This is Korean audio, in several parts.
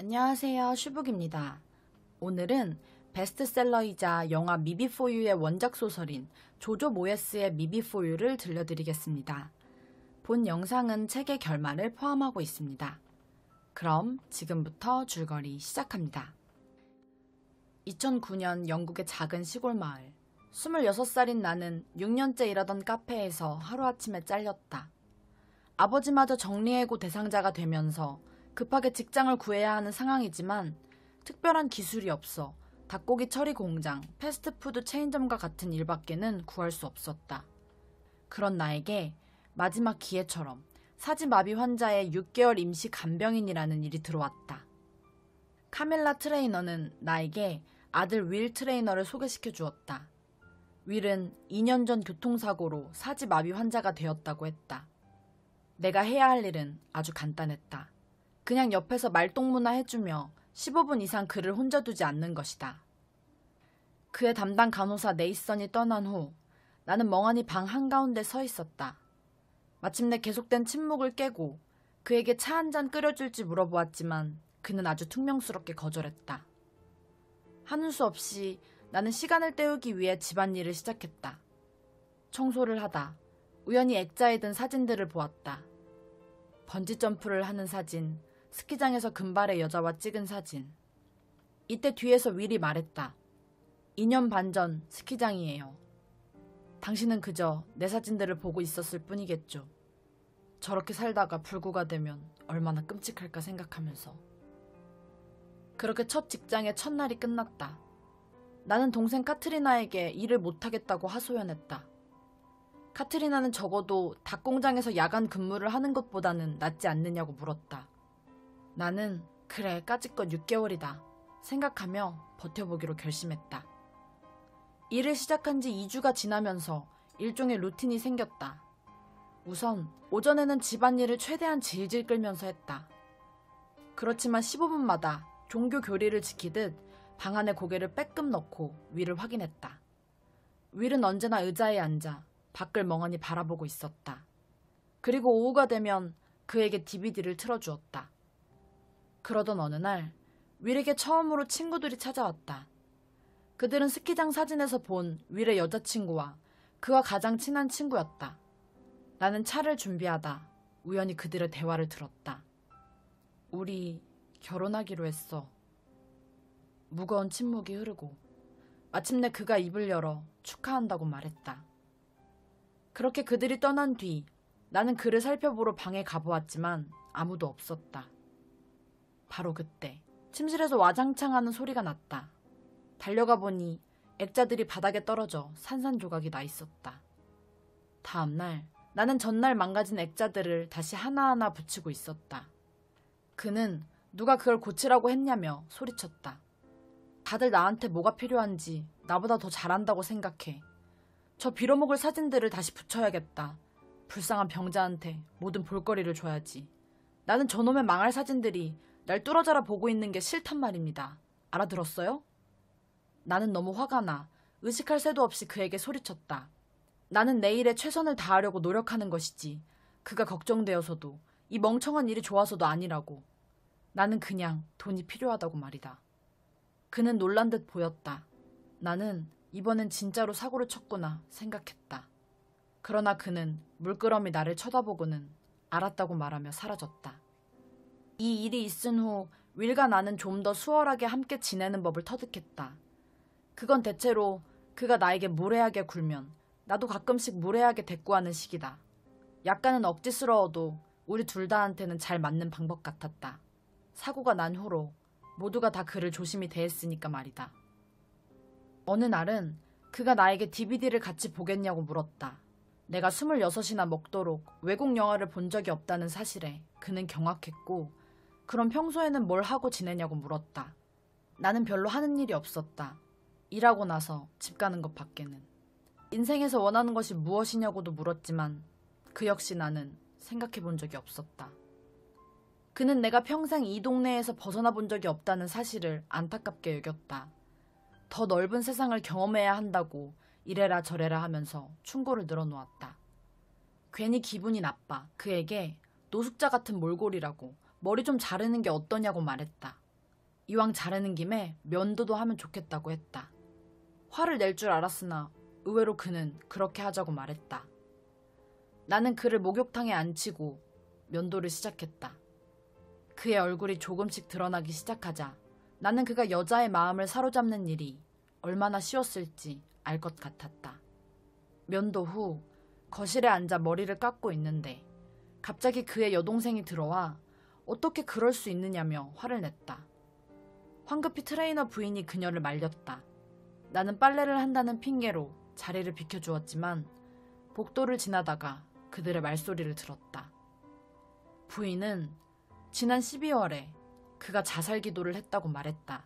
안녕하세요, 슈북입니다. 오늘은 베스트셀러이자 영화 미비포유의 원작 소설인 조조 모예스의 미비포유를 들려드리겠습니다. 본 영상은 책의 결말을 포함하고 있습니다. 그럼 지금부터 줄거리 시작합니다. 2009년 영국의 작은 시골 마을. 26살인 나는 6년째 일하던 카페에서 하루아침에 잘렸다. 아버지마저 정리해고 대상자가 되면서 급하게 직장을 구해야 하는 상황이지만 특별한 기술이 없어 닭고기 처리 공장, 패스트푸드 체인점과 같은 일밖에는 구할 수 없었다. 그런 나에게 마지막 기회처럼 사지마비 환자의 6개월 임시 간병인이라는 일이 들어왔다. 카밀라 트레이너는 나에게 아들 윌 트레이너를 소개시켜 주었다. 윌은 2년 전 교통사고로 사지마비 환자가 되었다고 했다. 내가 해야 할 일은 아주 간단했다. 그냥 옆에서 말동무나 해주며 15분 이상 그를 혼자 두지 않는 것이다. 그의 담당 간호사 네이선이 떠난 후 나는 멍하니 방 한가운데 서 있었다. 마침내 계속된 침묵을 깨고 그에게 차 한 잔 끓여줄지 물어보았지만 그는 아주 퉁명스럽게 거절했다. 하는 수 없이 나는 시간을 때우기 위해 집안일을 시작했다. 청소를 하다 우연히 액자에 든 사진들을 보았다. 번지점프를 하는 사진, 스키장에서 금발의 여자와 찍은 사진. 이때 뒤에서 윌이 말했다. 2년 반 전 스키장이에요. 당신은 그저 내 사진들을 보고 있었을 뿐이겠죠. 저렇게 살다가 불구가 되면 얼마나 끔찍할까 생각하면서. 그렇게 첫 직장의 첫날이 끝났다. 나는 동생 카트리나에게 일을 못하겠다고 하소연했다. 카트리나는 적어도 닭공장에서 야간 근무를 하는 것보다는 낫지 않느냐고 물었다. 나는 그래 까짓것 6개월이다 생각하며 버텨보기로 결심했다. 일을 시작한 지 2주가 지나면서 일종의 루틴이 생겼다. 우선 오전에는 집안일을 최대한 질질 끌면서 했다. 그렇지만 15분마다 종교 교리를 지키듯 방 안에 고개를 빼끔 넣고 위를 확인했다. 윌은 언제나 의자에 앉아 밖을 멍하니 바라보고 있었다. 그리고 오후가 되면 그에게 DVD를 틀어주었다. 그러던 어느 날 윌에게 처음으로 친구들이 찾아왔다. 그들은 스키장 사진에서 본 윌의 여자친구와 그와 가장 친한 친구였다. 나는 차를 준비하다 우연히 그들의 대화를 들었다. 우리 결혼하기로 했어. 무거운 침묵이 흐르고 마침내 그가 입을 열어 축하한다고 말했다. 그렇게 그들이 떠난 뒤 나는 그를 살펴보러 방에 가보았지만 아무도 없었다. 바로 그때 침실에서 와장창 하는 소리가 났다. 달려가 보니 액자들이 바닥에 떨어져 산산조각이 나 있었다. 다음날 나는 전날 망가진 액자들을 다시 하나하나 붙이고 있었다. 그는 누가 그걸 고치라고 했냐며 소리쳤다. 다들 나한테 뭐가 필요한지 나보다 더 잘한다고 생각해. 저 빌어먹을 사진들을 다시 붙여야겠다. 불쌍한 병자한테 모든 볼거리를 줘야지. 나는 저놈의 망할 사진들이 날 뚫어져라 보고 있는 게 싫단 말입니다. 알아들었어요? 나는 너무 화가 나 의식할 새도 없이 그에게 소리쳤다. 나는 내 일에 최선을 다하려고 노력하는 것이지 그가 걱정되어서도 이 멍청한 일이 좋아서도 아니라고. 나는 그냥 돈이 필요하다고 말이다. 그는 놀란 듯 보였다. 나는 이번엔 진짜로 사고를 쳤구나 생각했다. 그러나 그는 물끄러미 나를 쳐다보고는 알았다고 말하며 사라졌다. 이 일이 있은 후 윌과 나는 좀 더 수월하게 함께 지내는 법을 터득했다. 그건 대체로 그가 나에게 무례하게 굴면 나도 가끔씩 무례하게 대꾸하는 식이다. 약간은 억지스러워도 우리 둘 다한테는 잘 맞는 방법 같았다. 사고가 난 후로 모두가 다 그를 조심히 대했으니까 말이다. 어느 날은 그가 나에게 DVD를 같이 보겠냐고 물었다. 내가 26이나 먹도록 외국 영화를 본 적이 없다는 사실에 그는 경악했고 그럼 평소에는 뭘 하고 지내냐고 물었다. 나는 별로 하는 일이 없었다. 일하고 나서 집 가는 것 밖에는. 인생에서 원하는 것이 무엇이냐고도 물었지만 그 역시 나는 생각해 본 적이 없었다. 그는 내가 평생 이 동네에서 벗어나 본 적이 없다는 사실을 안타깝게 여겼다. 더 넓은 세상을 경험해야 한다고 이래라 저래라 하면서 충고를 늘어놓았다. 괜히 기분이 나빠 그에게 노숙자 같은 몰골이라고 머리 좀 자르는 게 어떠냐고 말했다. 이왕 자르는 김에 면도도 하면 좋겠다고 했다. 화를 낼 줄 알았으나 의외로 그는 그렇게 하자고 말했다. 나는 그를 목욕탕에 앉히고 면도를 시작했다. 그의 얼굴이 조금씩 드러나기 시작하자 나는 그가 여자의 마음을 사로잡는 일이 얼마나 쉬웠을지 알 것 같았다. 면도 후 거실에 앉아 머리를 깎고 있는데 갑자기 그의 여동생이 들어와 어떻게 그럴 수 있느냐며 화를 냈다. 황급히 트레이너 부인이 그녀를 말렸다. 나는 빨래를 한다는 핑계로 자리를 비켜주었지만 복도를 지나다가 그들의 말소리를 들었다. 부인은 지난 12월에 그가 자살 기도를 했다고 말했다.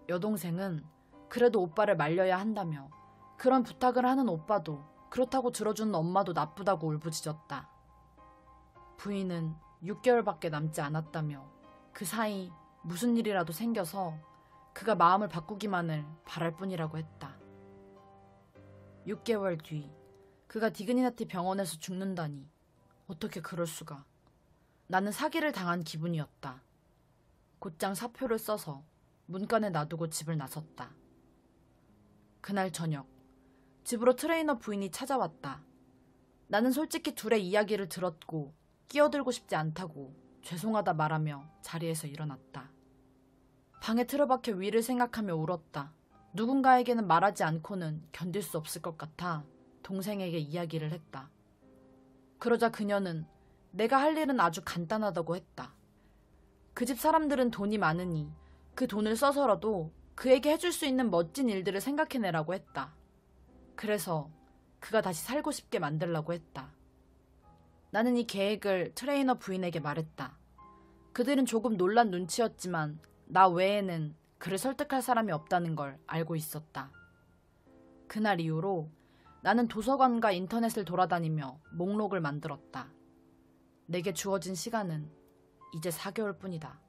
여동생은 그래도 오빠를 말려야 한다며 그런 부탁을 하는 오빠도 그렇다고 들어주는 엄마도 나쁘다고 울부짖었다. 부인은 6개월밖에 남지 않았다며 그 사이 무슨 일이라도 생겨서 그가 마음을 바꾸기만을 바랄 뿐이라고 했다. 6개월 뒤 그가 디그니나티 병원에서 죽는다니 어떻게 그럴 수가. 나는 사기를 당한 기분이었다. 곧장 사표를 써서 문간에 놔두고 집을 나섰다. 그날 저녁 집으로 트레이너 부인이 찾아왔다. 나는 솔직히 둘의 이야기를 들었고 끼어들고 싶지 않다고 죄송하다 말하며 자리에서 일어났다. 방에 틀어박혀 위를 생각하며 울었다. 누군가에게는 말하지 않고는 견딜 수 없을 것 같아 동생에게 이야기를 했다. 그러자 그녀는 내가 할 일은 아주 간단하다고 했다. 그 집 사람들은 돈이 많으니 그 돈을 써서라도 그에게 해줄 수 있는 멋진 일들을 생각해내라고 했다. 그래서 그가 다시 살고 싶게 만들라고 했다. 나는 이 계획을 트레이너 부인에게 말했다. 그들은 조금 놀란 눈치였지만 나 외에는 그를 설득할 사람이 없다는 걸 알고 있었다. 그날 이후로 나는 도서관과 인터넷을 돌아다니며 목록을 만들었다. 내게 주어진 시간은 이제 4개월 뿐이다.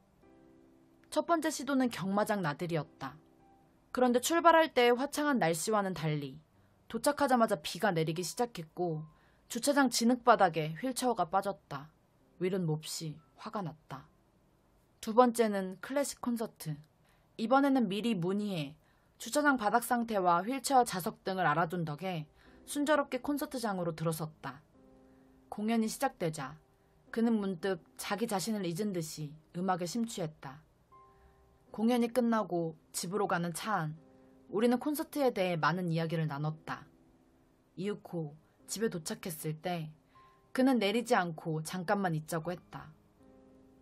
첫 번째 시도는 경마장 나들이였다. 그런데 출발할 때의 화창한 날씨와는 달리 도착하자마자 비가 내리기 시작했고 주차장 진흙바닥에 휠체어가 빠졌다. 윌은 몹시 화가 났다. 두 번째는 클래식 콘서트. 이번에는 미리 문의해 주차장 바닥 상태와 휠체어 좌석 등을 알아둔 덕에 순조롭게 콘서트장으로 들어섰다. 공연이 시작되자 그는 문득 자기 자신을 잊은 듯이 음악에 심취했다. 공연이 끝나고 집으로 가는 차 안, 우리는 콘서트에 대해 많은 이야기를 나눴다. 이윽고 집에 도착했을 때 그는 내리지 않고 잠깐만 있자고 했다.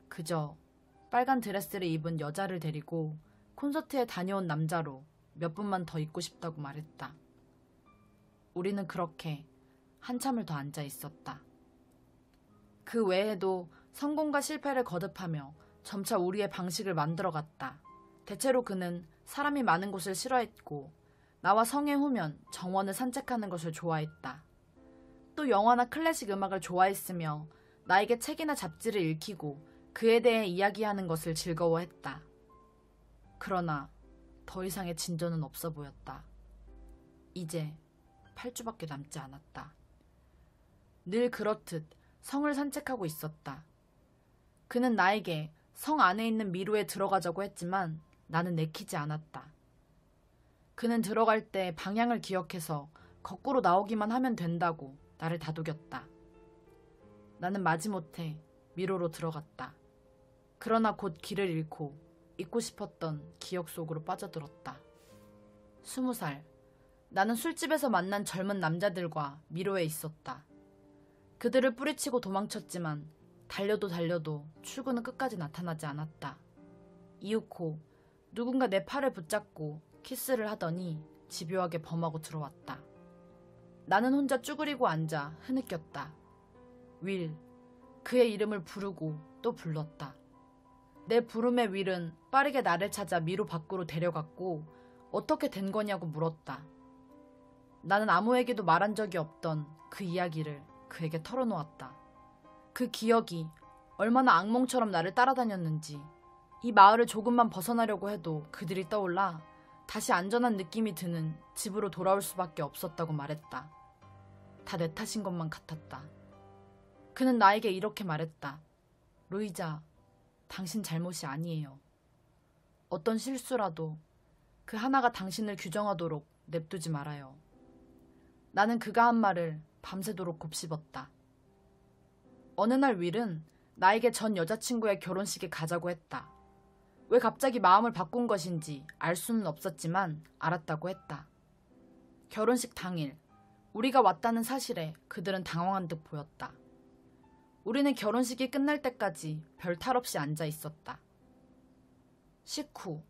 그저 빨간 드레스를 입은 여자를 데리고 콘서트에 다녀온 남자로 몇 분만 더 있고 싶다고 말했다. 우리는 그렇게 한참을 더 앉아 있었다. 그 외에도 성공과 실패를 거듭하며 점차 우리의 방식을 만들어갔다. 대체로 그는 사람이 많은 곳을 싫어했고 나와 성애 후면 정원을 산책하는 것을 좋아했다. 또 영화나 클래식 음악을 좋아했으며 나에게 책이나 잡지를 읽히고 그에 대해 이야기하는 것을 즐거워했다. 그러나 더 이상의 진전은 없어 보였다. 이제 8주밖에 남지 않았다. 늘 그렇듯 성을 산책하고 있었다. 그는 나에게 성 안에 있는 미로에 들어가자고 했지만 나는 내키지 않았다. 그는 들어갈 때 방향을 기억해서 거꾸로 나오기만 하면 된다고 나를 다독였다. 나는 마지못해 미로로 들어갔다. 그러나 곧 길을 잃고 잊고 싶었던 기억 속으로 빠져들었다. 20살, 나는 술집에서 만난 젊은 남자들과 미로에 있었다. 그들을 뿌리치고 도망쳤지만 달려도 달려도 출구는 끝까지 나타나지 않았다. 이윽고 누군가 내 팔을 붙잡고 키스를 하더니 집요하게 범하고 들어왔다. 나는 혼자 쭈그리고 앉아 흐느꼈다. 윌, 그의 이름을 부르고 또 불렀다. 내 부름에 윌은 빠르게 나를 찾아 미로 밖으로 데려갔고 어떻게 된 거냐고 물었다. 나는 아무에게도 말한 적이 없던 그 이야기를 그에게 털어놓았다. 그 기억이 얼마나 악몽처럼 나를 따라다녔는지, 이 마을을 조금만 벗어나려고 해도 그들이 떠올라 다시 안전한 느낌이 드는 집으로 돌아올 수밖에 없었다고 말했다. 다 내 탓인 것만 같았다. 그는 나에게 이렇게 말했다. 루이자, 당신 잘못이 아니에요. 어떤 실수라도 그 하나가 당신을 규정하도록 냅두지 말아요. 나는 그가 한 말을 밤새도록 곱씹었다. 어느 날 윌은 나에게 전 여자친구의 결혼식에 가자고 했다. 왜 갑자기 마음을 바꾼 것인지 알 수는 없었지만 알았다고 했다. 결혼식 당일 우리가 왔다는 사실에 그들은 당황한 듯 보였다. 우리는 결혼식이 끝날 때까지 별 탈 없이 앉아 있었다. 식후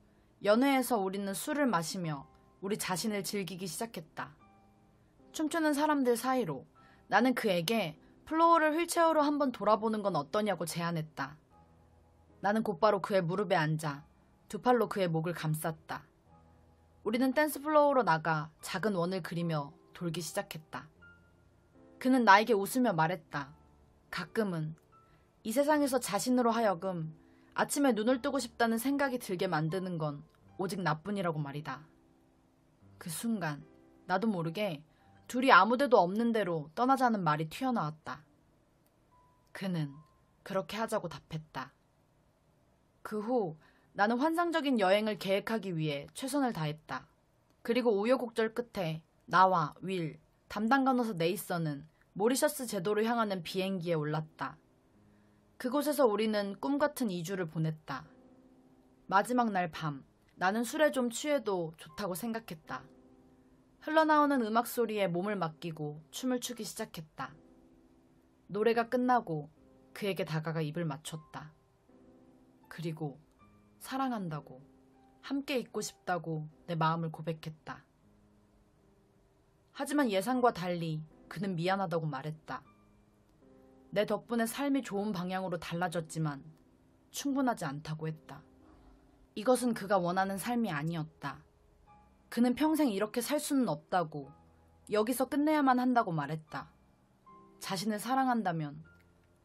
연회에서 우리는 술을 마시며 우리 자신을 즐기기 시작했다. 춤추는 사람들 사이로 나는 그에게 플로어를 휠체어로 한번 돌아보는 건 어떠냐고 제안했다. 나는 곧바로 그의 무릎에 앉아 두 팔로 그의 목을 감쌌다. 우리는 댄스 플로어로 나가 작은 원을 그리며 돌기 시작했다. 그는 나에게 웃으며 말했다. 가끔은 이 세상에서 자신으로 하여금 아침에 눈을 뜨고 싶다는 생각이 들게 만드는 건 오직 나뿐이라고 말이다. 그 순간 나도 모르게 둘이 아무데도 없는 데로 떠나자는 말이 튀어나왔다. 그는 그렇게 하자고 답했다. 그 후 나는 환상적인 여행을 계획하기 위해 최선을 다했다. 그리고 우여곡절 끝에 나와 윌, 담당 간호사 네이서는 모리셔스 제도로 향하는 비행기에 올랐다. 그곳에서 우리는 꿈같은 2주를 보냈다. 마지막 날 밤, 나는 술에 좀 취해도 좋다고 생각했다. 흘러나오는 음악 소리에 몸을 맡기고 춤을 추기 시작했다. 노래가 끝나고 그에게 다가가 입을 맞췄다. 그리고 사랑한다고, 함께 있고 싶다고 내 마음을 고백했다. 하지만 예상과 달리 그는 미안하다고 말했다. 내 덕분에 삶이 좋은 방향으로 달라졌지만 충분하지 않다고 했다. 이것은 그가 원하는 삶이 아니었다. 그는 평생 이렇게 살 수는 없다고, 여기서 끝내야만 한다고 말했다. 자신을 사랑한다면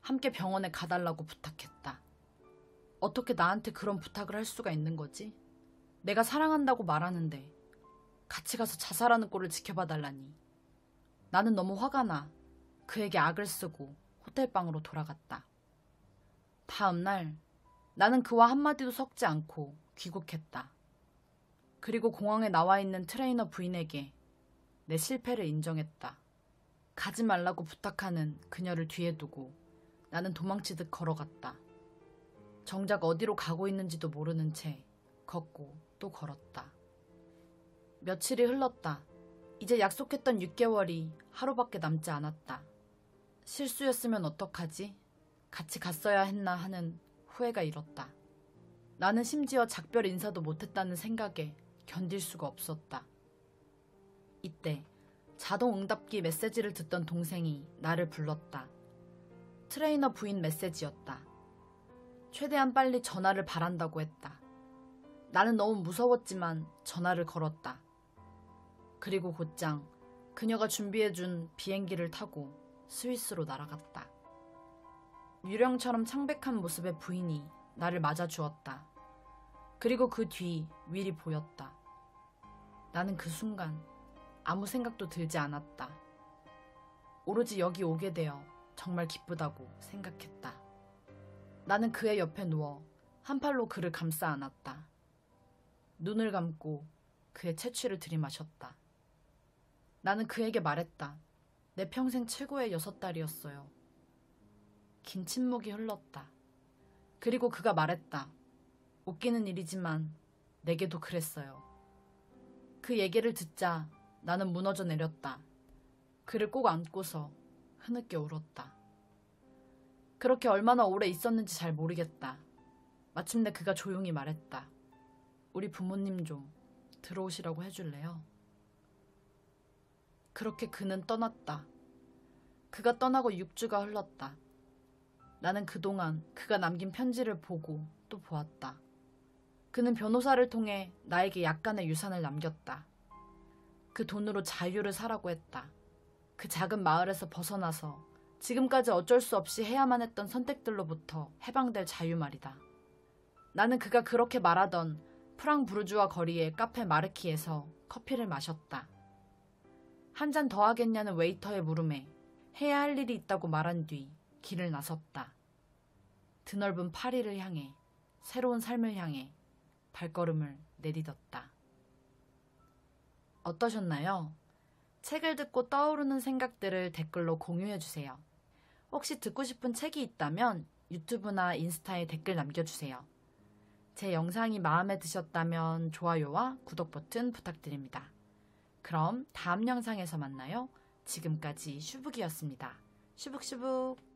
함께 병원에 가달라고 부탁했다. 어떻게 나한테 그런 부탁을 할 수가 있는 거지? 내가 사랑한다고 말하는데 같이 가서 자살하는 꼴을 지켜봐 달라니. 나는 너무 화가 나 그에게 악을 쓰고 호텔방으로 돌아갔다. 다음 날 나는 그와 한마디도 섞지 않고 귀국했다. 그리고 공항에 나와 있는 트레이너 부인에게 내 실패를 인정했다. 가지 말라고 부탁하는 그녀를 뒤에 두고 나는 도망치듯 걸어갔다. 정작 어디로 가고 있는지도 모르는 채 걷고 또 걸었다. 며칠이 흘렀다. 이제 약속했던 6개월이 하루밖에 남지 않았다. 실수였으면 어떡하지? 같이 갔어야 했나 하는 후회가 일었다. 나는 심지어 작별 인사도 못했다는 생각에 견딜 수가 없었다. 이때 자동 응답기 메시지를 듣던 동생이 나를 불렀다. 트레이너 부인 메시지였다. 최대한 빨리 전화를 바란다고 했다. 나는 너무 무서웠지만 전화를 걸었다. 그리고 곧장 그녀가 준비해준 비행기를 타고 스위스로 날아갔다. 유령처럼 창백한 모습의 부인이 나를 맞아주었다. 그리고 그 뒤 윌이 보였다. 나는 그 순간 아무 생각도 들지 않았다. 오로지 여기 오게 되어 정말 기쁘다고 생각했다. 나는 그의 옆에 누워 한 팔로 그를 감싸 안았다. 눈을 감고 그의 채취를 들이마셨다. 나는 그에게 말했다. 내 평생 최고의 6달이었어요. 긴 침묵이 흘렀다. 그리고 그가 말했다. 웃기는 일이지만 내게도 그랬어요. 그 얘기를 듣자 나는 무너져 내렸다. 그를 꼭 안고서 흐느껴 울었다. 그렇게 얼마나 오래 있었는지 잘 모르겠다. 마침내 그가 조용히 말했다. 우리 부모님 좀 들어오시라고 해줄래요? 그렇게 그는 떠났다. 그가 떠나고 6주가 흘렀다. 나는 그동안 그가 남긴 편지를 보고 또 보았다. 그는 변호사를 통해 나에게 약간의 유산을 남겼다. 그 돈으로 자유를 사라고 했다. 그 작은 마을에서 벗어나서 지금까지 어쩔 수 없이 해야만 했던 선택들로부터 해방될 자유 말이다. 나는 그가 그렇게 말하던 프랑부르주아 거리의 카페 마르키에서 커피를 마셨다. 한 잔 더 하겠냐는 웨이터의 물음에 해야 할 일이 있다고 말한 뒤 길을 나섰다. 드넓은 파리를 향해, 새로운 삶을 향해, 발걸음을 내딛었다. 어떠셨나요? 책을 듣고 떠오르는 생각들을 댓글로 공유해주세요. 혹시 듣고 싶은 책이 있다면 유튜브나 인스타에 댓글 남겨주세요. 제 영상이 마음에 드셨다면 좋아요와 구독 버튼 부탁드립니다. 그럼 다음 영상에서 만나요. 지금까지 슈북이었습니다. 슈북슈북.